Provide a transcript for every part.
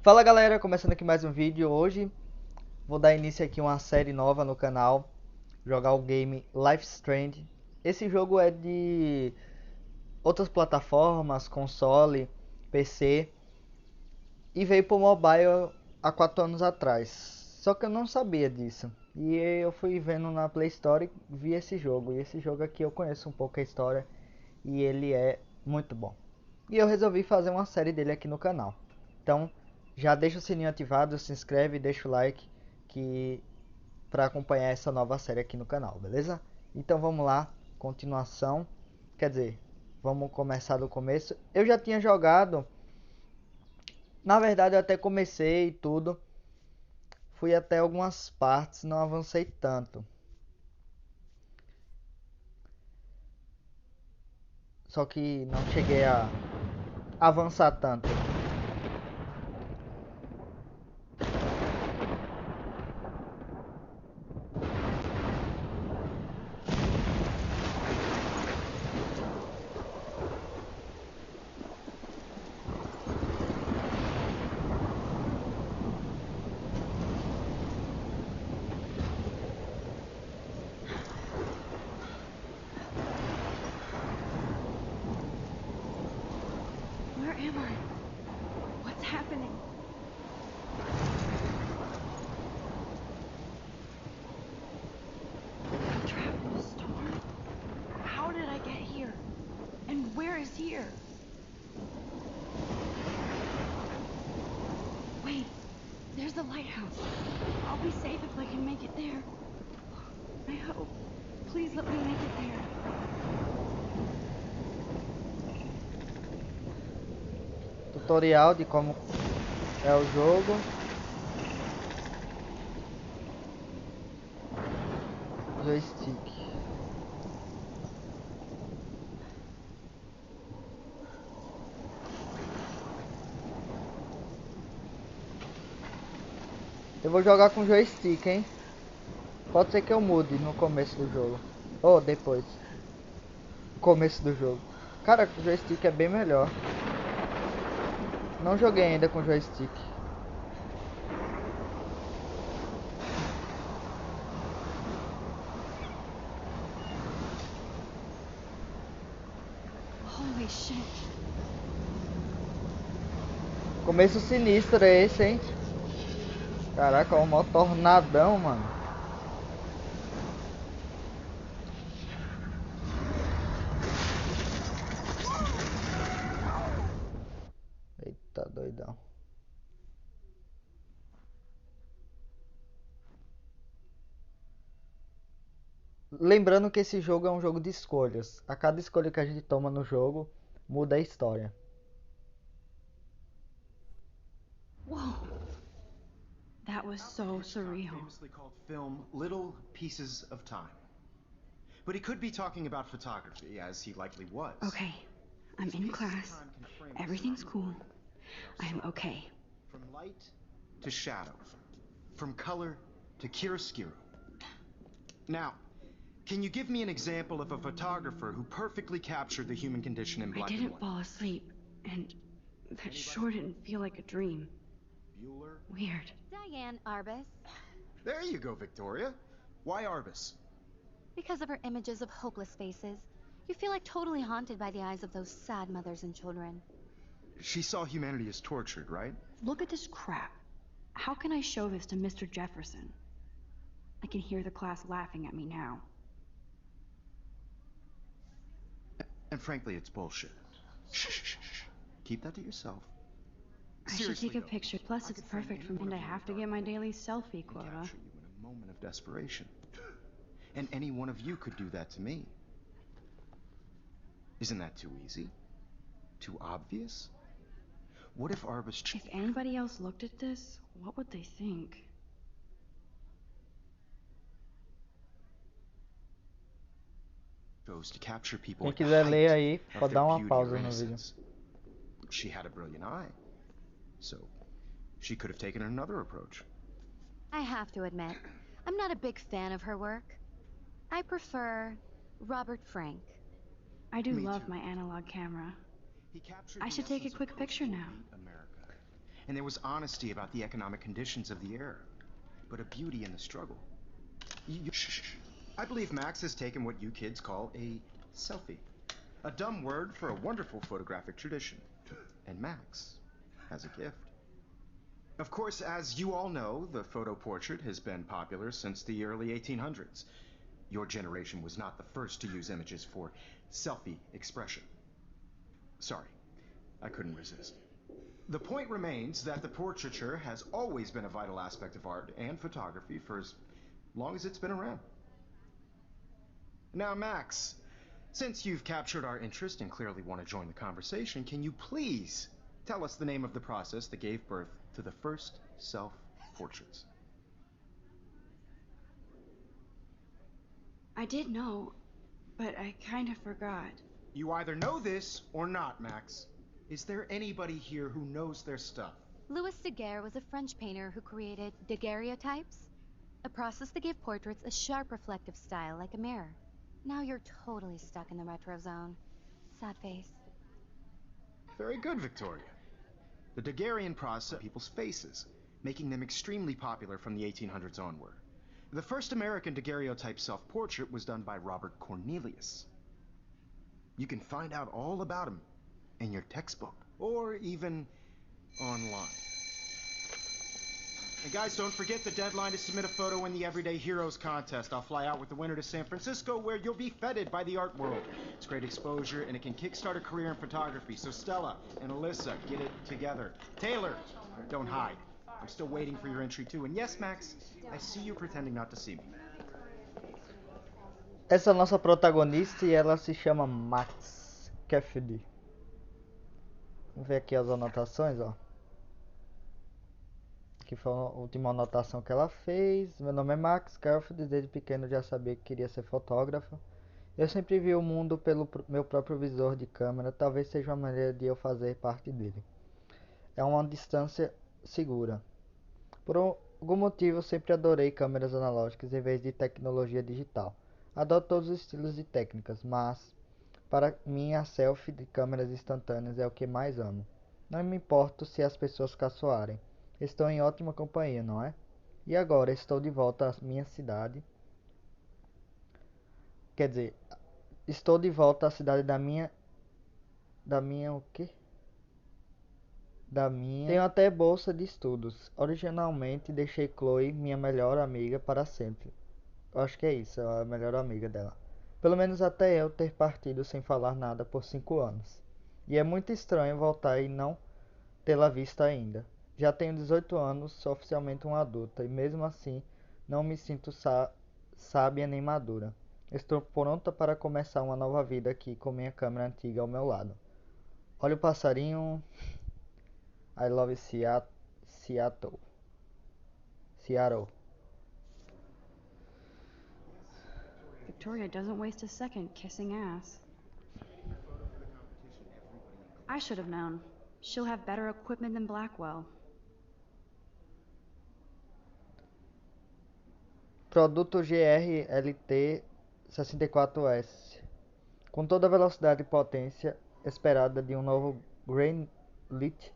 Fala galera, começando aqui mais um vídeo. Hoje vou dar início aqui a uma série nova no canal, jogar o game Lifeisstrangemobile. Esse jogo é de outras plataformas, console, PC, e veio pro mobile há 4 anos atrás. Só que eu não sabia disso. E eu fui vendo na Play Store e vi esse jogo. E esse jogo aqui eu conheço um pouco a história e ele é muito bom. E eu resolvi fazer uma série dele aqui no canal. Então, já deixa o sininho ativado, se inscreve e deixa o like para acompanhar essa nova série aqui no canal, beleza? Então vamos lá, continuação. Quer dizer, vamos começar do começo. Eu já tinha jogado, na verdade eu até comecei tudo. Fui até algumas partes, não avancei tanto. Só que não cheguei a avançar tanto. Where am I? What's happening? I'm trapped in a storm? How did I get here? And where is here? Wait, there's the lighthouse. I'll be safe if I can make it there. I hope. Please let me make it there. Tutorial de como é o jogo. Joystick. Eu vou jogar com joystick, hein? Pode ser que eu mude no começo do jogo. Ou depois. Começo do jogo. Cara, o joystick é bem melhor. Não joguei ainda com joystick. Holy shit. Começo sinistro é esse, hein? Caraca, é um mó tornadão, mano. Eita, doidão. Lembrando que esse jogo é um jogo de escolhas. A cada escolha que a gente toma no jogo, muda a história. Whoa. That was so surreal. Famously called film Little Pieces of Time. But he could be talking about photography, as he likely was. Okay, I'm in class. Everything's cool. I am okay. From light to shadow. From color to chiaroscuro. Now, can you give me an example of a photographer who perfectly captured the human condition in black I and didn't white? fall asleep, and that sure didn't feel like a dream. Bueller? Weird. Diane Arbus, There you go, Victoria. Why Arbus? because of her images of hopeless faces, you feel like totally haunted by the eyes of those sad mothers and children. She saw humanity as tortured, right? Look at this crap. How can I show this to Mr. Jefferson? I can hear the class laughing at me now. And frankly, it's bullshit. Shh, shh, shh, shh. Keep that to yourself. I should Seriously, take a though, picture. Plus, I it's could find perfect for any me, and I one of you have to in get my dark daily selfie and quota. capture you in a moment of desperation. And any one of you could do that to me. Isn't that too easy? Too obvious? What if Arbus If anybody else looked at this, what would they think? chose to capture people Quem at the quiser ler height aí, of pode their dar uma beauty or pausa no vídeo. innocence? She had a brilliant eye, so she could have taken another approach. I have to admit, I'm not a big fan of her work. I prefer Robert Frank. I do Me love too. my analog camera. He captured I the should take a essence of quick picture now. post-war America and there was honesty about the economic conditions of the era, but a beauty in the struggle. Shh. I believe Max has taken what you kids call a selfie. A dumb word for a wonderful photographic tradition. And Max has a gift. Of course, as you all know, the photo portrait has been popular since the early 1800s. Your generation was not the first to use images for selfie expression. Sorry, I couldn't resist. The point remains that the portraiture has always been a vital aspect of art and photography for as long as it's been around. Now, Max, since you've captured our interest and clearly want to join the conversation, can you please tell us the name of the process that gave birth to the first self-portraits? I did know, but I kind of forgot. You either know this or not, Max. Is there anybody here who knows their stuff? Louis Daguerre was a French painter who created daguerreotypes, a process that gave portraits a sharp reflective style like a mirror. Now you're totally stuck in the retro zone. Sad face. Very good, Victoria. The Daguerrean process people's faces, making them extremely popular from the 1800s onward. The first American daguerreotype self-portrait was done by Robert Cornelius. You can find out all about him in your textbook, or even online. And guys, don't forget the deadline to submit a photo in the Everyday Heroes contest. I'll fly out with the winner to San Francisco, where you'll be feted by the art world. It's great exposure, and it can kickstart a career in photography. So Stella and Alyssa, get it together. Taylor, don't hide. I'm still waiting for your entry too. And yes, Max, I see you pretending not to see me. Essa é a nossa protagonista e ela se chama Max Cassidy. Vamos ver aqui as anotações, ó. Que foi a última anotação que ela fez. Meu nome é Max Cassidy, desde pequeno já sabia que queria ser fotógrafa. Eu sempre vi o mundo pelo meu próprio visor de câmera, talvez seja uma maneira de eu fazer parte dele. É uma distância segura. Por algum motivo, eu sempre adorei câmeras analógicas em vez de tecnologia digital. Adoro todos os estilos e técnicas, mas para mim a selfie de câmeras instantâneas é o que mais amo. Não me importo se as pessoas caçoarem. Estou em ótima companhia, não é? E agora estou de volta à minha cidade. Quer dizer, estou de volta à cidade da minha o quê? Da minha. Tenho até bolsa de estudos. Originalmente deixei Chloe, minha melhor amiga, para sempre. Eu acho que é isso, é a melhor amiga dela. Pelo menos até eu ter partido sem falar nada por 5 anos. E é muito estranho voltar e não tê-la vista ainda. Já tenho 18 anos, sou oficialmente uma adulta e mesmo assim não me sinto sábia nem madura. Estou pronta para começar uma nova vida aqui com minha câmera antiga ao meu lado. Olha o passarinho. I love Seattle. Seattle. Victoria doesn't waste a second kissing ass. I should have known. She'll have better equipment than Blackwell. Produto GRLT 64S. Com toda a velocidade e potência esperada de um novo Greenlit,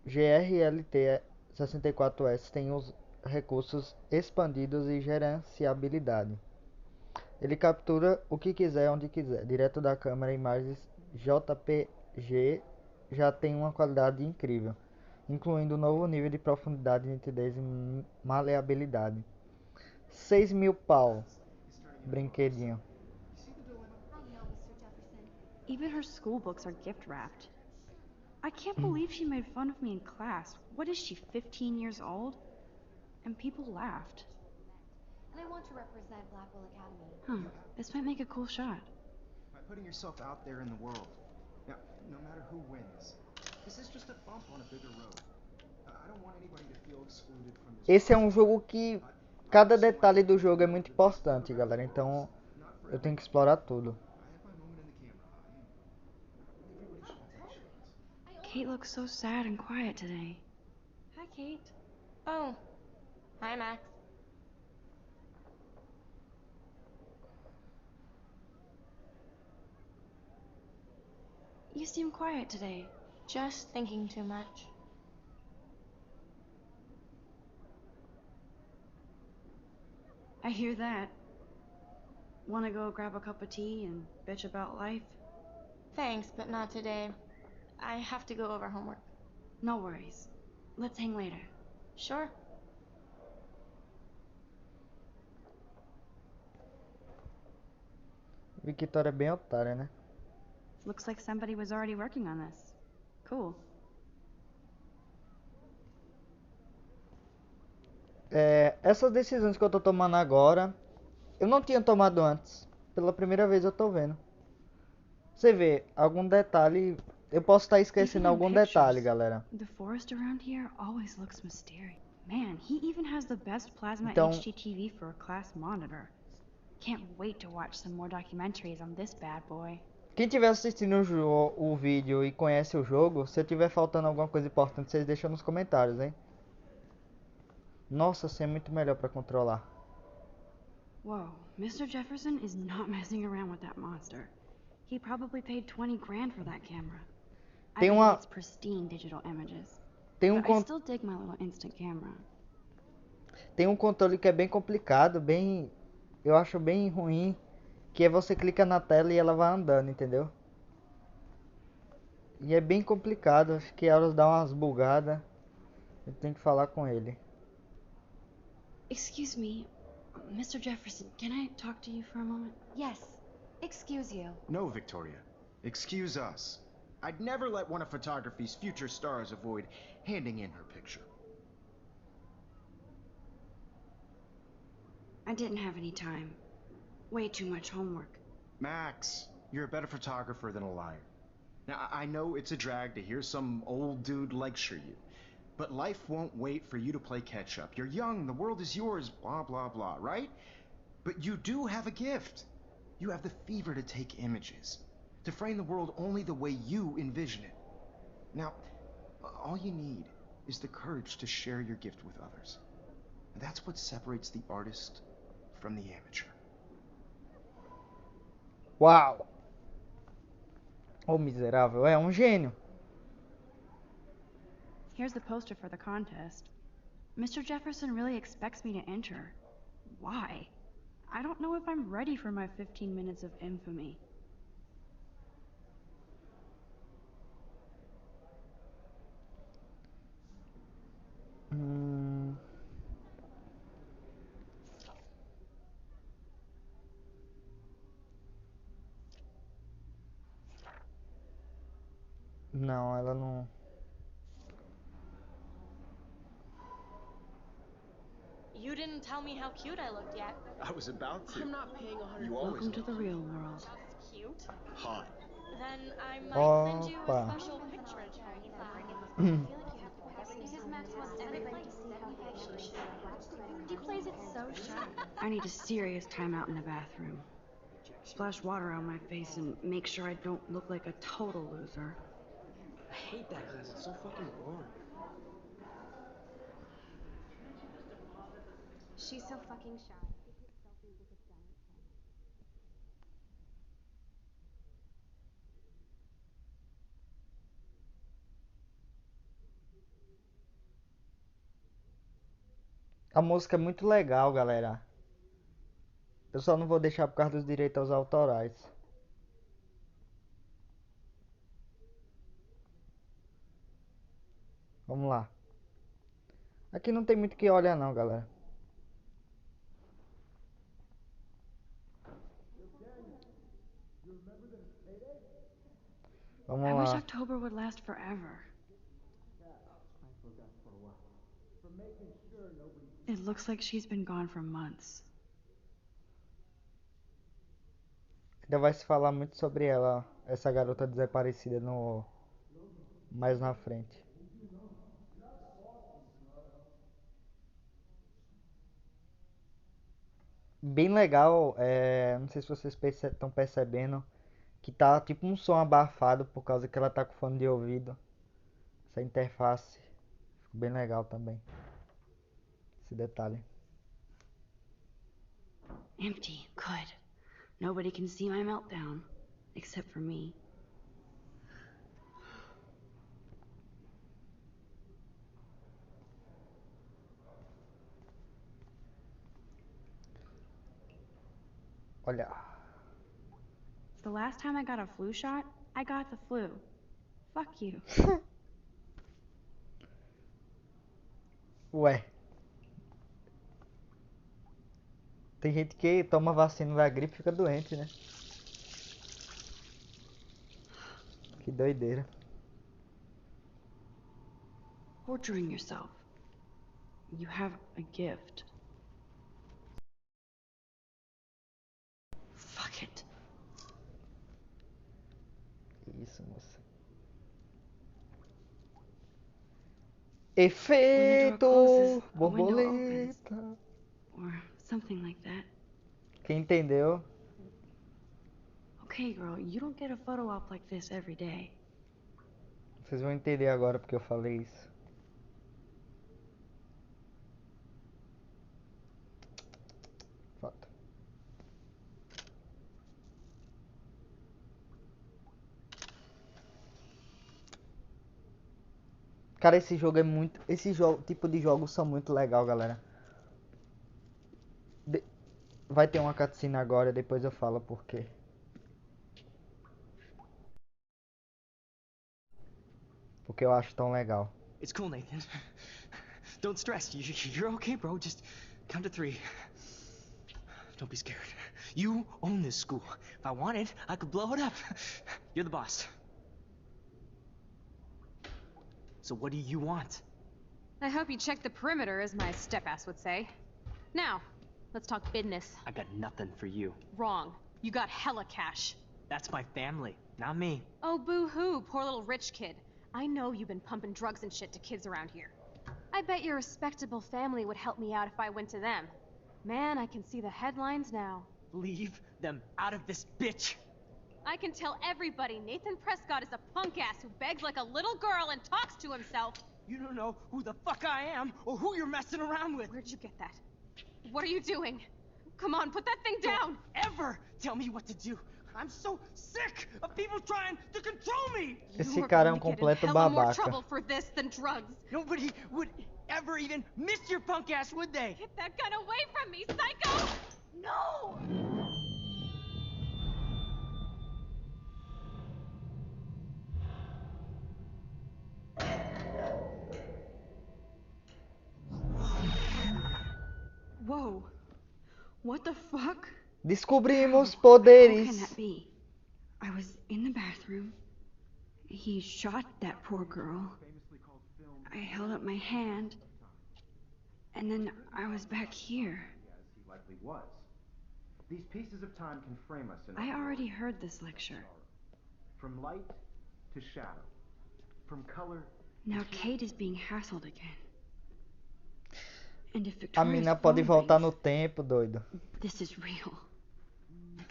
GRLT 64S tem os recursos expandidos e gerenciabilidade. Ele captura o que quiser onde quiser, direto da câmera. Imagens JPG já tem uma qualidade incrível, incluindo um novo nível de profundidade, nitidez e maleabilidade. 6.000 pau, brinquedinho. Even her school books are gift wrapped. I can't believe she made fun of me in class. What is she, 15 years old? And people laughed. And I want to represent Blackwell Academy. Huh, this might make a cool shot. By putting yourself out there in the world. Now, no matter who wins, this is just a bump on a bigger road. I don't want anybody to feel excluded from this. Esse é um jogo que cada detalhe do jogo é muito importante, galera. Então eu tenho que explorar tudo. Kate looks so sad and quiet today. Hi, Kate. Oh, hi, Max. You seem quiet today. Just thinking too much. I hear that. Wanna go grab a cup of tea and bitch about life? Thanks, but not today. I have to go over homework. No worries. Let's hang later. Sure. Victoria é bem otária, né? Looks like somebody was already working on this. Cool. Essas decisões que eu tô tomando agora, eu não tinha tomado antes. Pela primeira vez eu tô vendo. Você vê, algum detalhe. Eu posso estar esquecendo Even in algum detalhe, pictures, galera. The forest around here always looks mysterious. Man, he even has the best plasma Então- HDTV for a class monitor. Can't wait to watch some more documentaries on this bad boy. Quem estiver assistindo o vídeo e conhece o jogo, se eu tiver faltando alguma coisa importante, vocês deixam nos comentários, hein? Nossa, assim é muito melhor pra controlar. Whoa, Mr. Jefferson is not messing around with that monster. He probably paid 20 grand for that camera. I Tem bet uma- it gets pristine digital images. Tem um, But I con- still dig my little instant camera. tem um controle que é bem complicado, bem. Eu acho bem ruim. Que é você clica na tela e ela vai andando, entendeu? E é bem complicado, acho que elas dão umas bugadas. Eu tenho que falar com ele. Excuse me, Mr. Jefferson, can I talk to you for a moment? Yes. Excuse you. No, Victoria. Excuse us. I'd never let one of photography's future stars avoid handing in her picture. I didn't have any time. Way too much homework. Max, you're a better photographer than a liar. Now, I know it's a drag to hear some old dude lecture you, but life won't wait for you to play catch up. You're young, the world is yours, blah, blah, blah, right? But you do have a gift. You have the fever to take images, to frame the world only the way you envision it. Now, all you need is the courage to share your gift with others. And that's what separates the artist from the amateur. Uau! O miserável é um gênio. Here's the poster for the contest. Mr. Jefferson really expects me to enter. Why? I don't know if I'm ready for my 15 minutes of infamy. Não, ela não. You didn't tell me how cute I looked yet. I was about to. I'm not paying 100. You always Welcome to look the real world. That's cute. hot. Then I might send you a Opa. special picture in His Max wants everybody to see how he actually He plays it so sharp. I need a serious timeout in the bathroom. Splash water on my face and make sure I don't look like a total loser. I hate that class. It's so fucking boring. She's so fucking shy. A música é muito legal, galera. Eu só não vou deixar por causa dos direitos autorais. Vamos lá. Aqui não tem muito o que olhar não, galera. Vamos I wish lá. October would last forever. It looks like she's been gone for months. Ainda vai se falar muito sobre ela, essa garota desaparecida mais na frente. Bem legal, não sei se vocês estão percebendo que tá tipo um som abafado por causa que ela tá com fone de ouvido. Essa interface ficou bem legal também. Esse detalhe. Empty. Good. Nobody can see my meltdown. Except for me. Olha. The last time I got a flu shot, I got the flu. Fuck you. Ué. Tem gente que toma vacina da gripe e fica doente, né? Que doideira. Torturing yourself. You have a gift. Fuck it. Isso, moça. When the door Efeito closes, a window opens. borboleta. Or something like that. Quem entendeu? Okay, girl, you don't get a photo op like this every day. Vocês vão entender agora porque eu falei isso. Foto. Cara, esse jogo é muito. Esse jogo, tipo de jogos são muito legal, galera. Vai ter uma cutscene agora, depois eu falo por quê. Porque eu acho tão legal. It's cool, Nathan. Don't stress. You're okay, bro. Just count to 3. Don't be scared. You own this school. If I wanted, I could blow it up. You're the boss. So what do you want? I hope you checked the perimeter, as my step-ass would say. Now, let's talk business. I got nothing for you. Wrong. You got hella cash. That's my family, not me. Oh, boo-hoo, poor little rich kid. I know you've been pumping drugs and shit to kids around here. I bet your respectable family would help me out if I went to them. Man, I can see the headlines now. Leave them out of this bitch. I can tell everybody Nathan Prescott is a punk ass who begs like a little girl and talks to himself. You don't know who the fuck I am or who you're messing around with. Where'd you get that? What are you doing? Come on, put that thing down! Don't ever tell me what to do. I'm so sick of people trying to control me. Esse You're cara é going um to get in completo hella more babaca. trouble for this than drugs. Nobody would ever even miss your punk ass, would they? Get that gun away from me, psycho! No! Whoa. What the fuck? Descobrimos How can poderes. that be? I was in the bathroom. He shot that poor girl. I held up my hand. And then I was back here. As he likely was. These pieces of time can frame us in I our already world. heard this lecture. From light to shadow. From color. Now Kate is being hassled again. And if A Victoria's mina pode phone voltar rings, no tempo, doido. this is real.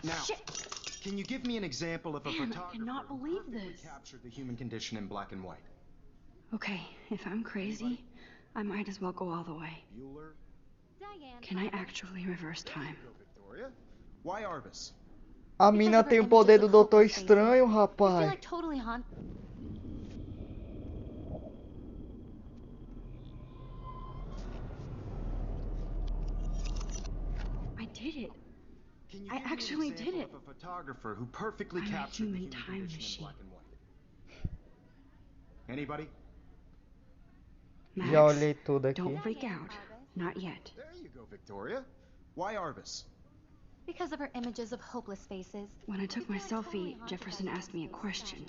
Now, Shit! can you give me an example of a Man, I photographer cannot who believe perfectly this. captured the human condition in black and white? Okay, if I'm crazy, I might as well go all the way. Bueller? Diane. Can I actually reverse time? Go, Victoria. Why Arvis? A Because mina of her tem o images poder do of Doutor hopeless faces. Estranho, I feel rapaz. like totally I did it. Can you I give me an actually did example it. of a photographer who perfectly I'm a captured the human human time condition machine. in black and white? Anybody? Max, Já olhei tudo aqui. don't freak out. Not yet. There you go, Victoria. Why Arvis? because of her images of hopeless faces. When I took my selfie, Jefferson asked me a question.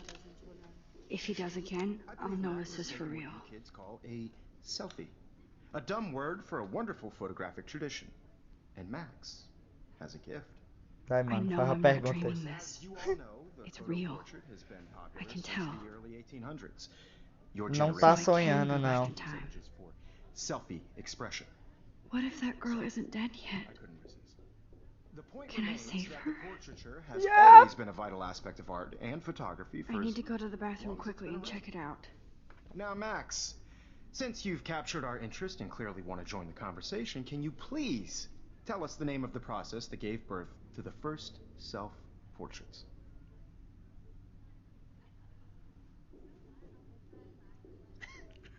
If he does again, I'll know this is for real. What you kids call a selfie. A dumb word for a wonderful photographic tradition. And Max has a gift. Vai, I mano, know faz a I'm not pergunta dreaming aí. this. As you all know, the It's photo real. portrait has been popular I can since tell. the early 1800s. Your Não So tá I can sonhando, go back não. in time. images for selfie expression. What if that girl isn't dead yet? I couldn't resist. The point Can I remains save that her? the portraiture has Yeah. always been a vital aspect of art and photography for I as need to go to the bathroom quickly and check it out. Now, Max, since you've captured our interest and clearly want to join the conversation, can you please tell us the name of the process that gave birth to the first self-portraits?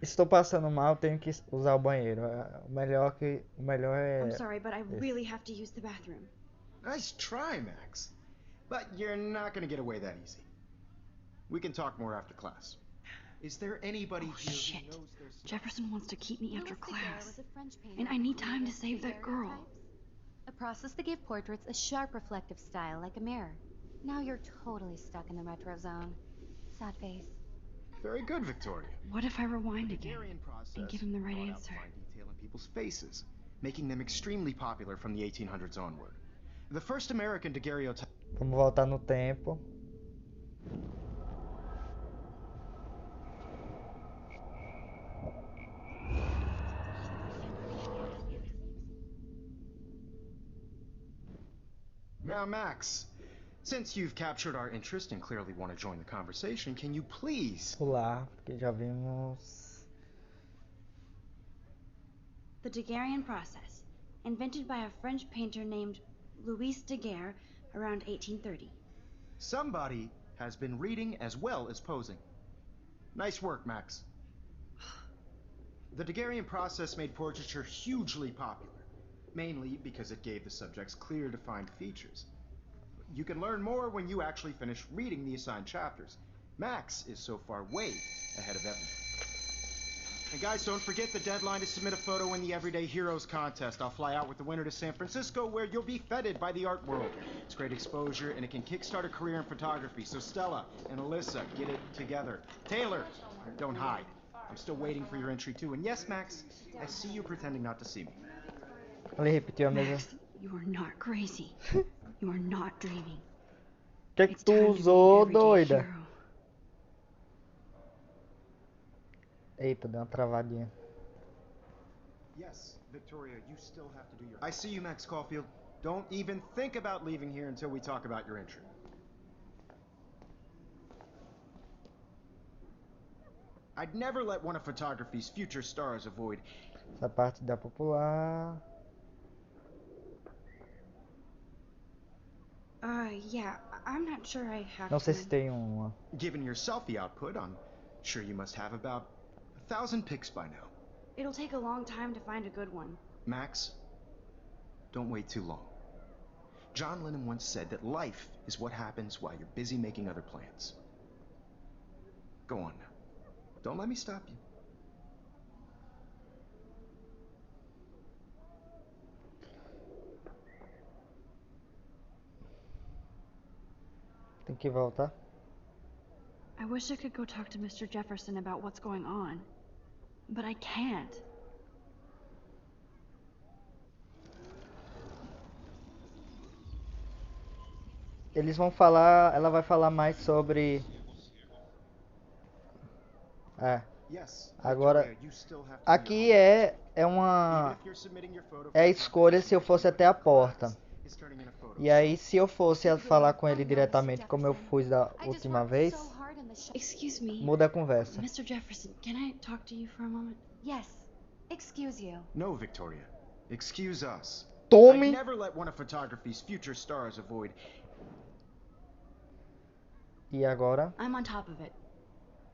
Estou passando mal, tenho que usar o banheiro. O melhor I'm é. sorry, but I Yes. really have to use the bathroom. Nice try, Max. But you're not gonna get away that easy. We can talk more after class. Is there anybody Oh, here shit. who knows their stuff? Jefferson wants to keep me after Louis Daguerre class. was a French painter And I who need time to created save that girl. daguerreotypes, a process to give portraits a sharp reflective style like a mirror. Now you're totally stuck in the retro zone. Sad face. Very good, Victoria. What if I rewind again Daguerrean process and give him the right brought out answer? fine detail in people's faces, making them extremely popular from the 1800s onward. The first American daguerreotype. Vamos voltar no tempo. Now, Max, since you've captured our interest and clearly want to join the conversation, can you please? Pular, porque já vimos. The Daguerrean process, invented by a French painter named Louis Daguerre around 1830. Somebody has been reading as well as posing. Nice work, Max. The Daguerrean process made portraiture hugely popular, mainly because it gave the subjects clear, defined features. You can learn more when you actually finish reading the assigned chapters. Max is so far way ahead of everyone. And guys, don't forget the deadline to submit a photo in the Everyday Heroes contest. I'll fly out with the winner to San Francisco, where you'll be feted by the art world. It's great exposure, and it can kickstart a career in photography. So Stella and Alyssa, get it together. Taylor, don't hide. I'm still waiting for your entry too. And yes, Max, I see you pretending not to see me. Ele repetiu a mesma. Max, you are not crazy. You are not dreaming. O que é que tu usou, doida? Eita, deu uma travadinha. Yes, Victoria, you still have to do your... I see you, Max Caulfield. Don't even think about leaving here until we talk about your entry. I'd never let one of photography's future stars avoid... Essa parte dá pra pular. Yeah, I'm not sure I have Não sei to. se tem uma. Given your selfie output, I'm sure you must have about 1,000 pics by now. It'll take a long time to find a good one. Max, don't wait too long. John Lennon once said that life is what happens while you're busy making other plans. Go on now. Don't let me stop you. Tem que voltar. I wish I could go talk to Mr. Jefferson about what's going on. But I can't. Eles vão falar. Ela vai falar mais sobre. Agora. Aqui é uma. É a escolha se eu fosse até a porta. E aí, se eu fosse falar com ele diretamente, como eu fui da última vez, Excuse me. muda a conversa. Mr. Jefferson, can I talk to you for a moment? Yes. Excuse you. No, Victoria. Excuse us. Tome! I'd never let one of photography's future stars avoid... E agora? I'm on top of it.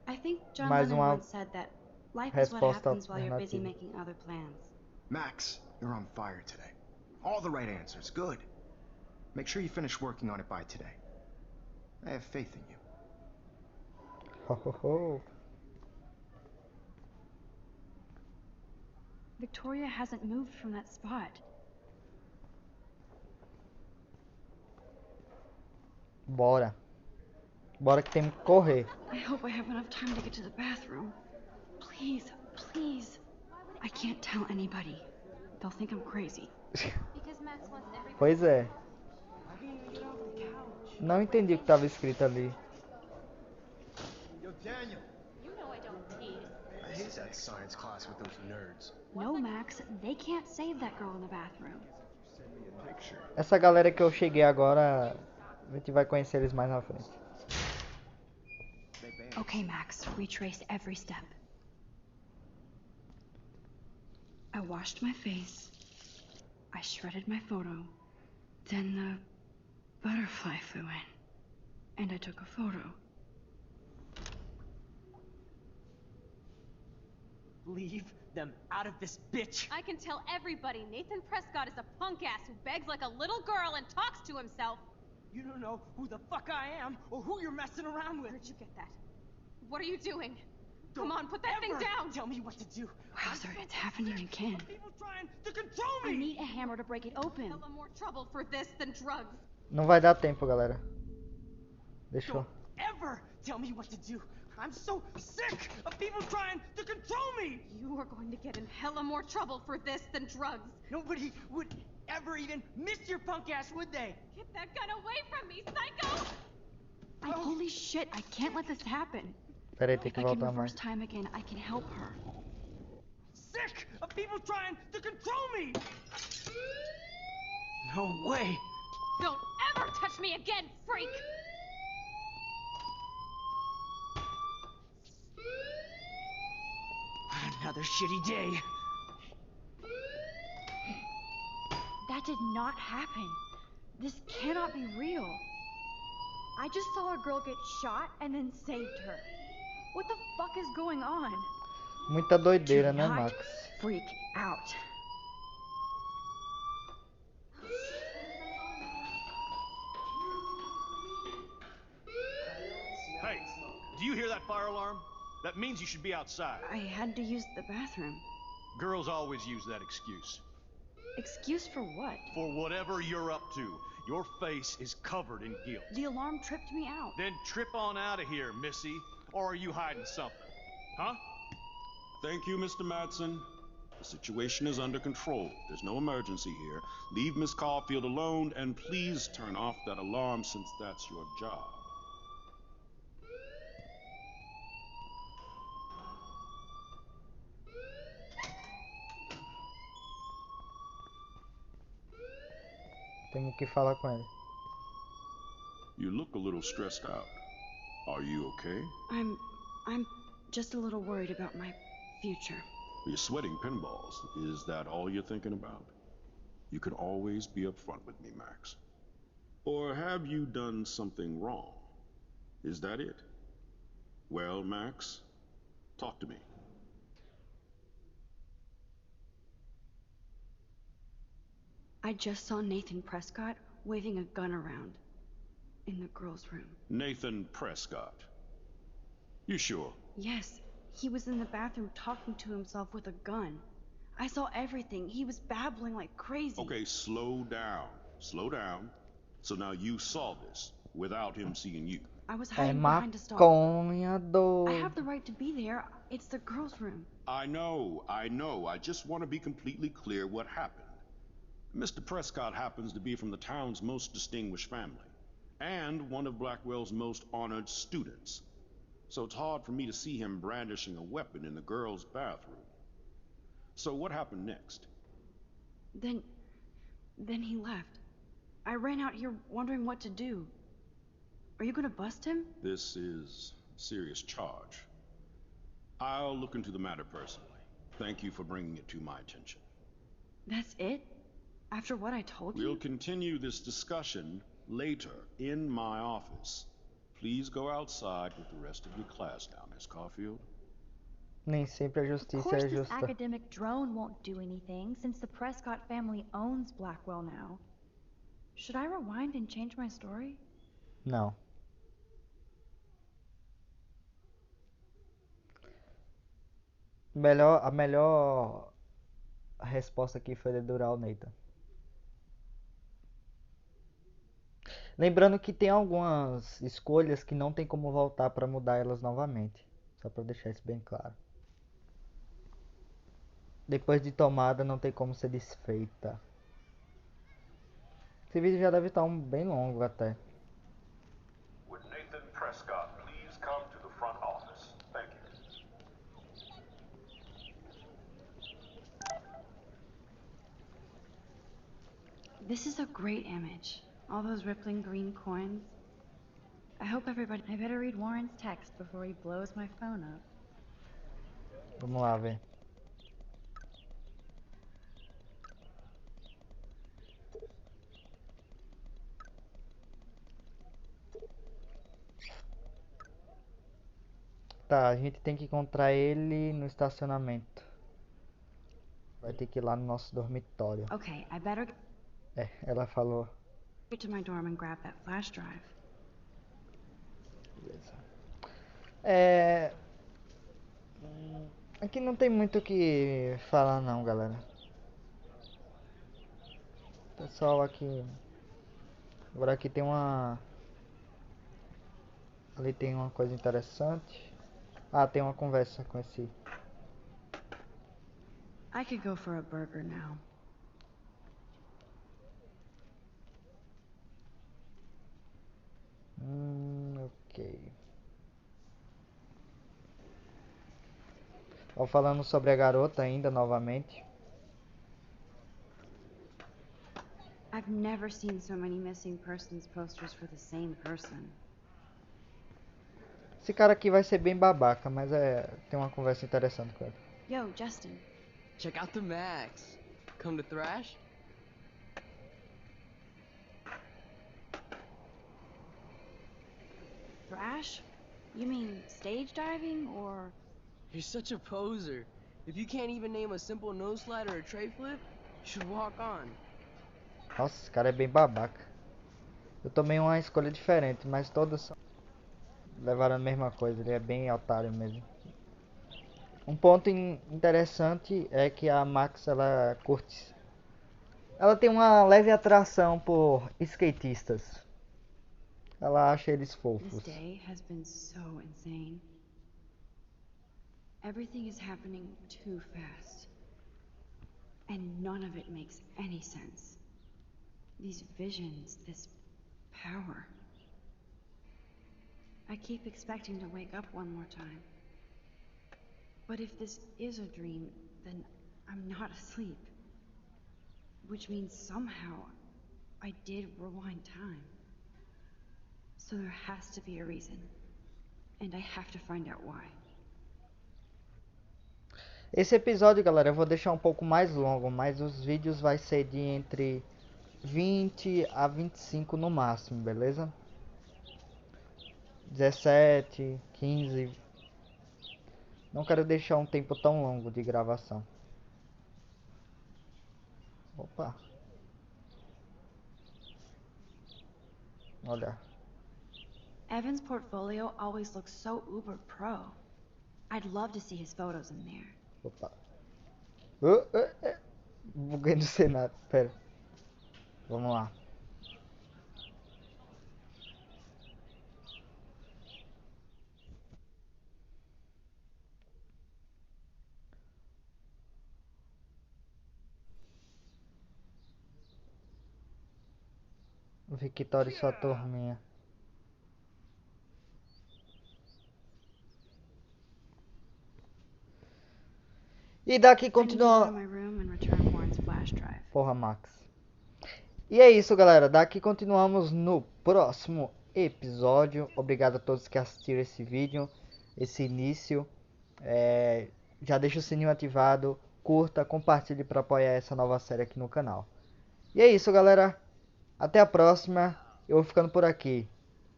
I think John Mais Lennon uma once said that life is what resposta happens while you're busy alternativa. making other plans. Max, you're on fire today. All the right answers. Good. Make sure you finish working on it by today. I have faith in you. Ho, ho, ho. Victoria hasn't moved from that spot. Bora. Bora que temos que correr. I hope I have enough time to get to the bathroom. Please, please. I can't tell anybody. They'll think I'm crazy. Because Max wants everybody. Pois é. Não entendi o que estava escrito ali. Yo, Daniel. You know I don't tease. I hate that science class with those nerds. No, Max, they can't save that girl in the bathroom. Send me a picture. Essa galera que eu cheguei agora, a gente vai conhecer eles mais na frente. Okay, Max, retrace every step. I washed my face. I shredded my photo. Then the butterfly flew in. And I took a photo. Leave them out of this bitch. I can tell everybody Nathan Prescott is a punk ass who begs like a little girl and talks to himself. You don't know who the fuck I am or who you're messing around with. Where'd you get that? What are you doing? Come Don't on, put that thing ever down! Tell me what to do. Wowzer, it's happening again. People trying to control I me. need a hammer to break it open. Hella more trouble for this than drugs. Não vai dar tempo, galera. Deixa eu... Don't ever tell me what to do. I'm so sick of people trying to control me. You are going to get in hella more trouble for this than drugs. Nobody would ever even miss your punk ass, would they? Get that gun away from me, psycho! Holy shit, I can't let this happen. Pera aí, tem If que I can voltar reverse mais. time again, I can help her. Sick of people trying to control me. No way. Don't ever touch me again, freak! Another shitty day. That did not happen. This cannot be real. I just saw a girl get shot and then saved her. What the fuck is going on? Muita doideira, Do né, not Max? freak out. Hey, do you hear that fire alarm? That means you should be outside. I had to use the bathroom. Girls always use that excuse. Excuse for what? For whatever you're up to, your face is covered in guilt. The alarm tripped me out. Then trip on out of here, Missy. Or are you hiding something? Huh? Thank you, Mr. Madsen. The situation is under control. There's no emergency here. Leave Miss Caulfield alone, and please turn off that alarm since that's your job. Temos que falar com ele. You look a little stressed out. Are you okay? I'm just a little worried about my future. You're sweating pinballs. Is that all you're thinking about? You can always be upfront with me, Max. Or have you done something wrong? Is that it? Well, Max, talk to me. I just saw Nathan Prescott waving a gun around in the girls' room. Nathan Prescott. You sure? Yes, he was in the bathroom talking to himself with a gun. I saw everything. He was babbling like crazy. Okay, slow down. Slow down. So now you saw this without him seeing you. I was É hiding behind a stall. maconha, I doido. have the right to be there. It's the girls' room. I know. I just want to be completely clear what happened. Mr. Prescott happens to be from the town's most distinguished family, and one of Blackwell's most honored students. So it's hard for me to see him brandishing a weapon in the girls' bathroom. So what happened next? Then he left. I ran out here wondering what to do. Are you gonna bust him? This is a serious charge. I'll look into the matter personally. Thank you for bringing it to my attention. That's it? After what I told you? We'll continue this discussion later in my office. Please go outside with the rest of your class now, Miss Caulfield. Nem sempre a Of justiça course, é this justa. academic drone won't do anything since the Prescott family owns Blackwell now. Should I rewind and change my story? Não. A melhor resposta aqui foi dedurar o Nathan. Lembrando que tem algumas escolhas que não tem como voltar para mudar elas novamente. Só para deixar isso bem claro. Depois de tomada não tem como ser desfeita. Esse vídeo já deve estar bem longo até. Would Nathan Prescott please come to the front office? Thank you. This is a great image. All those rippling green coins. I hope everybody... I better read Warren's text before he blows my phone up. Vamos lá ver. Tá, a gente tem que encontrar ele no estacionamento. Vai ter que ir lá no nosso dormitório. Okay, I better É, ela falou. get to my dorm and grab that flash drive. Beleza. É... Aqui não tem muito o que falar não, galera. Pessoal, aqui... Agora aqui tem uma... Ali tem uma coisa interessante. Ah, tem uma conversa com esse... I could go for a burger now. Ok. Ó, falando sobre a garota ainda novamente. I've never seen so many missing persons posters for the same person. Esse cara aqui vai ser bem babaca, mas tem uma conversa interessante com ele. Yo, Justin. Check out the Max. Come to thrash? Thrash? You mean stage diving or... You're such a poser. If you can't even name a simple nose slide or a tray flip, you should walk on. Nossa, esse cara é bem babaca. Eu tomei uma escolha diferente, mas todas levaram a mesma coisa. Ele é bem otário mesmo. Um ponto interessante é que a Max, ela curte... Ela tem uma leve atração por skatistas. Ela acha eles This fofos. day has been so insane. Everything is happening too fast. And none of it makes any sense. These visions, this power. I keep expecting to wake up one more time. But if this is a dream, then I'm not asleep. Which means somehow I did rewind time. So there has to be a reason. And I have to find out why. Esse episódio, galera, eu vou deixar um pouco mais longo, mas os vídeos vai ser de entre 20 a 25 no máximo, beleza? 17, 15. Não quero deixar um tempo tão longo de gravação. Opa. Olha. Evan's portfolio always looks so uber pro. I'd love to see his photos in there. Opa. Buguei no cenário. Pera. Vamos lá. Victoria e sua turminha. E daqui continua... Porra, Max. E é isso, galera. Daqui continuamos no próximo episódio. Obrigado a todos que assistiram esse vídeo, esse início. Já deixa o sininho ativado, curta, compartilhe para apoiar essa nova série aqui no canal. E é isso, galera. Até a próxima. Eu vou ficando por aqui.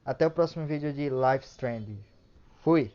Até o próximo vídeo de Lifeisstrangemobile. Fui!